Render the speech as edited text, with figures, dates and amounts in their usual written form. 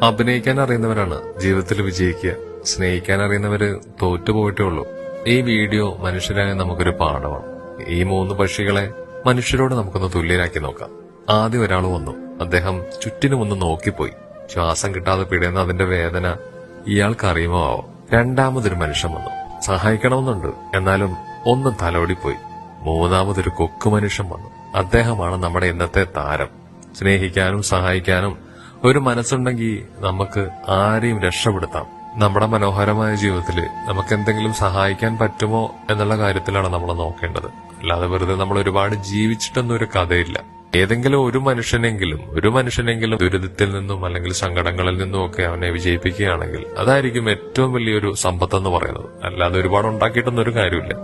അഭിനയിക്കാൻ അറിയുന്നവരാണ് ജീവിതത്തിൽ വിജയിക്കുക. സ്നേഹിക്കാൻ അറിയുന്നവര് തോറ്റുപോയിട്ടേ ഉള്ളൂ. ഈ വീഡിയോ മനുഷ്യരായ നമുക്കൊരു പാഠമാണ്. ഈ 3 പക്ഷികളെ മനുഷ്യരോട് നമുക്കൊന്ന് തുല്യരാക്കി നോക്കാം. ആദ്യം ഒരാൾ വന്നു. അദ്ദേഹം ചുറ്റിനുമൊന്ന് നോക്കിപ്പോയി. ശ്വാസം കിട്ടാതെ പിടയുന്ന അതിന്റെ വേദന ഇയാൾക്ക് അറിയുമോ ആവോ. രണ്ടാമതൊരു മനുഷ്യൻ വന്നു. സഹായിക്കണമെന്നുണ്ട്, എന്നാലും ഒന്ന് തലോടിപ്പോയി. മൂന്നാമതൊരു കൊക്കു മനുഷ്യൻ വന്നു. അദ്ദേഹമാണ് നമ്മുടെ ഇന്നത്തെ താരം. സ്നേഹിക്കാനും സഹായിക്കാനും ഒരു മനസ്സുണ്ടെങ്കിൽ നമുക്ക് ആരെയും രക്ഷപ്പെടുത്താം. നമ്മുടെ മനോഹരമായ ജീവിതത്തിൽ നമുക്ക് എന്തെങ്കിലും സഹായിക്കാൻ പറ്റുമോ എന്നുള്ള കാര്യത്തിലാണ് നമ്മൾ നോക്കേണ്ടത്. അല്ലാതെ വെറുതെ നമ്മൾ ഒരുപാട് ജീവിച്ചിട്ടൊന്നും ഒരു കഥയില്ല. ഏതെങ്കിലും ഒരു മനുഷ്യനെങ്കിലും ദുരിതത്തിൽ നിന്നും അല്ലെങ്കിൽ സങ്കടങ്ങളിൽ നിന്നും ഒക്കെ അവനെ വിജയിപ്പിക്കുകയാണെങ്കിൽ അതായിരിക്കും ഏറ്റവും വലിയൊരു സമ്പത്തെന്ന് പറയുന്നത്. അല്ലാതെ ഒരുപാട് ഉണ്ടാക്കിയിട്ടൊന്നും ഒരു കാര്യമില്ല.